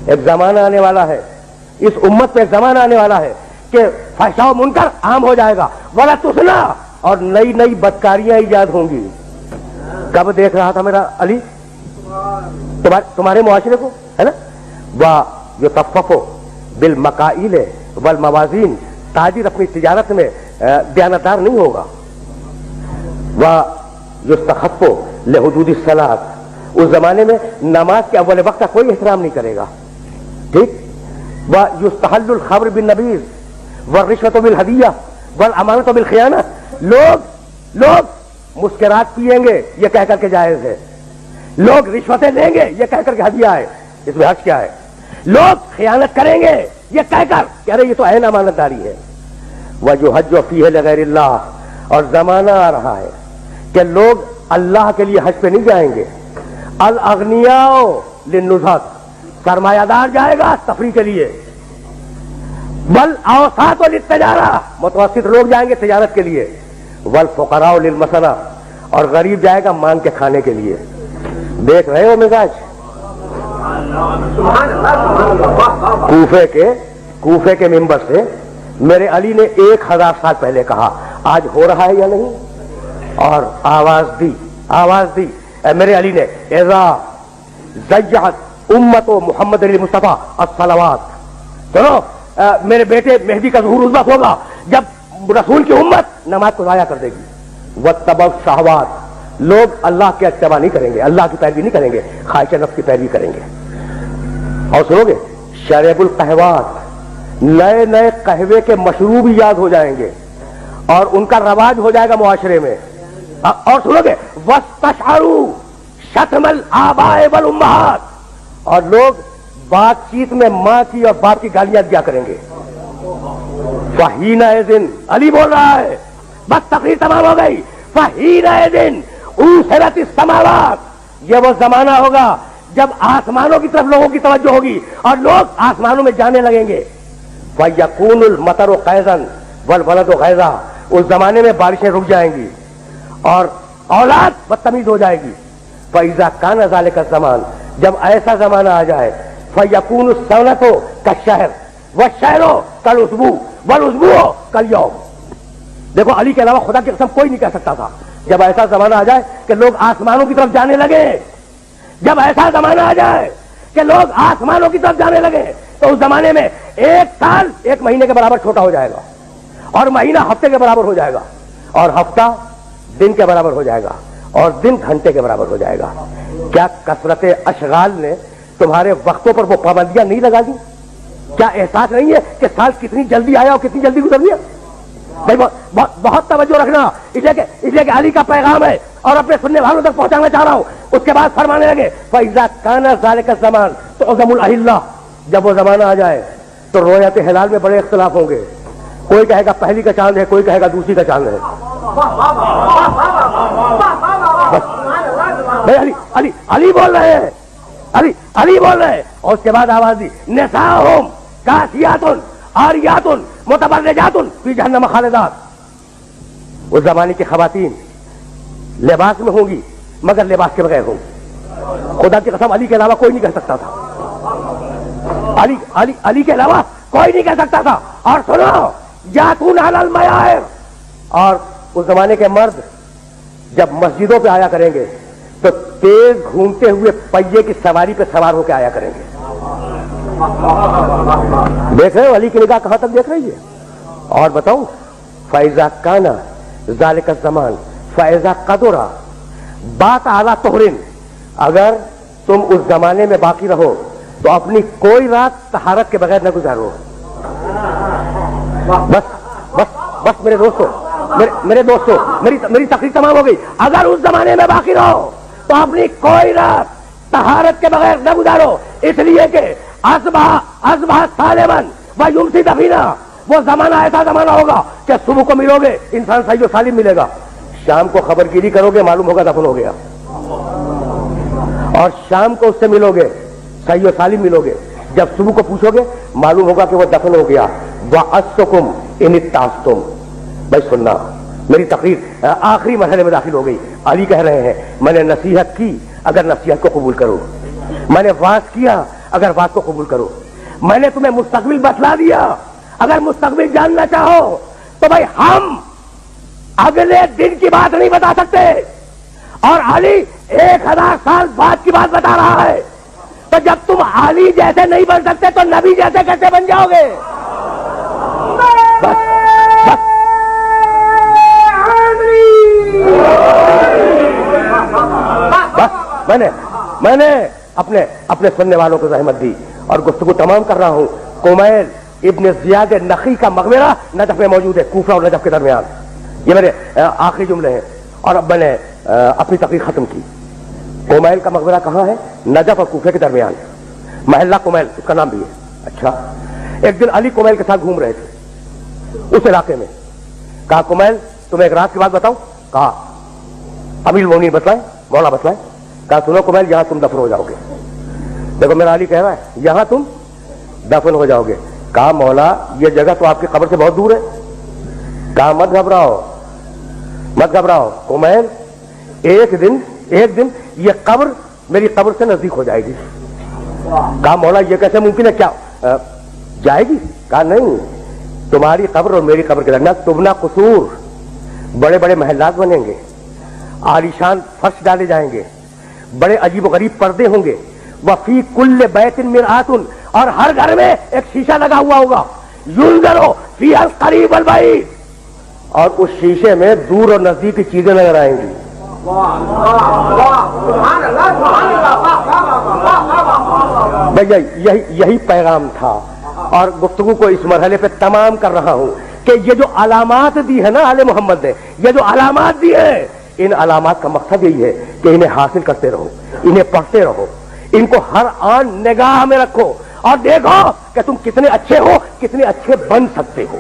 ایک زمانہ آنے والا ہے, اس امت پہ ایک زمانہ آنے والا ہے کہ فحشاء و منکر عام ہو جائے گا, ولا تسنا, اور نئی نئی بدکاریاں ایجاد ہوں گی. کب دیکھ رہا تھا میرا علی تمہارے معاشرے کو, ہے نا, وَيُطَفَّفُ بِالْمَكَائِلِ وَالْمَوَازِينِ, تاجر اپنی تجارت میں دیانتدار نہیں ہوگا. وَيُسْتَخَفُّ لِحُدُودِ الصَّلَاةِ, اس زمانے میں نماز کے اول وقت کا کوئی احترام نہیں کرے گا. ٹھیک. وَيُسْتَحَلُّ الْخَمْرُ بِالنَّبِيذِ وَالرِّشْوَةُ بِالْهَدِيَّةِ وَالْأَمَانَةُ بِالْخِيَانَةِ, لوگ مسکرات پیئیں گے یہ کہہ کر کے جائز ہے, لوگ رشوتیں لیں گے یہ کہہ کر کے ہدیہ ہے, اس میں حرج کیا ہے, لوگ خیانت کریں گے یہ کہہ کر کہ ارے یہ تو عین امانت داری ہے. وَيُحَجُّ فِيهِ لِغَيْرِ اللَّهِ, اور زمانہ آ رہا ہے کہ لوگ اللہ کے لیے حج پہ نہیں جائیں گے. الاغنیاء للنزهة, سرمایہ دار جائے گا تفریح کے لیے. والاوساط للتجارہ, متوسط لوگ جائیں گے تجارت کے لیے. والفقراء للمسنہ, اور غریب جائے گا مانگ کے کھانے کے لیے. دیکھ رہے ہو مزاج کوفے کے منبر سے میرے علی نے 1000 سال پہلے کہا, آج ہو رہا ہے یا نہیں؟ اور آواز دی میرے علی نے, اذا زیعت امت محمد المصطفیٰ الصلوات, سنو میرے بیٹے مہدی کا ظہور اس وقت ہوگا جب رسول کی امت نماز کو ضائع کر دے گی. واتبعوا الشہوات, لوگ اللہ کے اتباع نہیں کریں گے, اللہ کی پیروی نہیں کریں گے, خواہش نفس کی پیروی کریں گے. اور سنو گے, شرب القہوات, نئے نئے قہوے کے مشروب ایجاد ہو جائیں گے اور ان کا رواج ہو جائے گا معاشرے میں. اور سنو گے, واستشعروا شتم الآباء والامہات, اور لوگ بات چیت میں ماں کی اور باپ کی گالیاں دیا کریں گے. فحینئذ, علی بول رہا ہے, بس تقریر تمام ہو گئی. فحینئذ انصرت السماوات, یہ وہ زمانہ ہوگا جب آسمانوں کی طرف لوگوں کی توجہ ہوگی اور لوگ آسمانوں میں جانے لگیں گے. فیکون المطر غیظا والولد غیظا, اس زمانے میں بارشیں رک جائیں گی اور اولاد بدتمیز ہو جائے گی. فاذا کان ذلک الزمان, جب ایسا زمانہ آ جائے, فیکون السنۃ کالشہر والشہر کالاسبوع والاسبوع کالیوم. دیکھو علی کے علاوہ خدا کی قسم کوئی نہیں کہہ سکتا تھا جب ایسا زمانہ آ جائے کہ لوگ آسمانوں کی طرف جانے لگے, جب ایسا زمانہ آ جائے کہ لوگ آسمانوں کی طرف جانے لگے, تو اس زمانے میں 1 سال 1 مہینے کے برابر چھوٹا ہو جائے گا, اور مہینہ ہفتے کے برابر ہو جائے گا, اور ہفتہ دن کے برابر ہو جائے گا, اور دن گھنٹے کے برابر ہو جائے گا. کیا کثرت اشغال نے تمہارے وقتوں پر وہ پابندیاں نہیں لگا دی؟ کیا احساس نہیں ہے کہ سال کتنی جلدی آیا اور کتنی جلدی گزر گیا؟ بھائی بہت توجہ رکھنا, اس لیے کہ علی کا پیغام ہے اور اپنے سننے والوں تک پہنچانا چاہ رہا ہوں. اس کے بعد فرمانے لگے, فَإِذَا كَانَ ذَلِكَ الزَّمَانُ تُعْظَمُ الْأَهِلَّةُ, جب وہ زمانہ آ جائے تو رویت ہلال میں بڑے اختلاف ہوں گے. کوئی کہے گا پہلی کا چاند ہے, کوئی کہے گا دوسری کا چاند ہے. علی بول رہے ہیں, علی بول رہے ہیں. اور اس کے بعد آواز دی, نساؤہم کاسیات عاریات متبرجات فی جہنم خالدات. اس زمانے کی خواتین لباس میں ہوں گی مگر لباس کے بغیر ہوں گی. خدا کی قسم علی کے علاوہ کوئی نہیں کہہ سکتا تھا, علی کے علاوہ کوئی نہیں کہہ سکتا تھا. اور سنو, جاتون علی المیائر, اور اس زمانے کے مرد جب مسجدوں پہ آیا کریں گے تو تیز گھومتے ہوئے پہیے کی سواری پہ سوار ہو کے آیا کریں گے. دیکھ رہے ہو علی کی نگاہ کہاں تک دیکھ رہی ہے. اور بتاؤں, فَإِذَا كَانَ ذَلِكَ الزَّمَانُ فَإِذَا قَدُرَ بَاتَ عَلَى طُهْرٍ, اگر تم اس زمانے میں باقی رہو تو اپنی کوئی رات طہارت کے بغیر نہ گزارو. بس میرے دوستو, میری تقریر تمام ہو گئی. اگر اس زمانے میں باقی رہو تو اپنی کوئی رات طہارت کے بغیر نہ گزارو, اس لیے کہ اصبح سالما ویمسی دفینا, وہ زمانہ ایسا زمانہ ہوگا کہ صبح کو ملو گے انسان صحیح و سالم ملے گا, شام کو خبر گیری کرو گے معلوم ہوگا دفن ہو گیا, اور شام کو اس سے ملو گے صحیح و سالم ملو گے, جب صبح کو پوچھو گے معلوم ہوگا کہ وہ دفن ہو گیا. وَأَسْتُكُمْ إِنِ اتَّعَظْتُمْ. بھائی سننا, میری تقریر آخری مرحلے میں داخل ہو گئی. علی کہہ رہے ہیں میں نے نصیحت کی, اگر نصیحت کو قبول کرو, میں نے واعظ کیا, اگر بات کو قبول کرو. میں نے تمہیں مستقبل بتلا دیا. اگر مستقبل جاننا چاہو تو بھائی ہم اگلے دن کی بات نہیں بتا سکتے, اور علی 1000 سال بعد کی بات بتا رہا ہے. تو جب تم علی جیسے نہیں بن سکتے تو نبی جیسے کیسے بن جاؤ گے؟ بس میں نے اپنے سننے والوں کو زحمت دی اور گفتگو تمام کر رہا ہوں. کمیل ابن زیاد نخی کا مقبرہ نجف میں موجود ہے, کوفہ اور نجف کے درمیان. یہ میرے آخری جملے ہیں اور اب میں نے اپنی تقریر ختم کی. کمیل کا مقبرہ کہاں ہے؟ نجف اور کوفے کے درمیان. محلہ کمیل اس کا نام بھی ہے. اچھا, ایک دن علی کمیل کے ساتھ گھوم رہے تھے اس علاقے میں. کہا کمیل تمہیں ایک رات کی بات بتاؤں؟ کہا امیر المومنین بتلائیں, مولا بتلائیں. کہا سنو کمیل, یہاں تم دفن ہو جاؤ گے. دیکھو میرا علی کہہ رہا ہے یہاں تم دفن ہو جاؤ گے. کہا مولا یہ جگہ تو آپ کی قبر سے بہت دور ہے. کہا مت گھبراؤ کمیل, ایک دن یہ قبر میری قبر سے نزدیک ہو جائے گی. کہا مولا یہ کیسے ممکن ہے, کیا جائے گی؟ کہا نہیں, تمہاری قبر اور میری قبر کے درمیان تبنا قصور, بڑے بڑے محلات بنیں گے, عالیشان فرش ڈالے جائیں گے, بڑے عجیب و غریب پردے ہوں گے. وفی کل بیت مرآت, اور ہر گھر میں ایک شیشہ لگا ہوا ہوگا. ینظر فیہا القریب والبعید, اور اس شیشے میں دور اور نزدیک کی چیزیں نظر آئیں گی. یہی پیغام تھا, اور گفتگو کو اس مرحلے پہ تمام کر رہا ہوں کہ یہ جو علامات دی ہے نا آل محمد نے, یہ جو علامات دی ہے, ان علامات کا مقصد یہی ہے کہ انہیں حاصل کرتے رہو, انہیں پڑھتے رہو, ان کو ہر آن نگاہ میں رکھو اور دیکھو کہ تم کتنے اچھے ہو, کتنے اچھے بن سکتے ہو.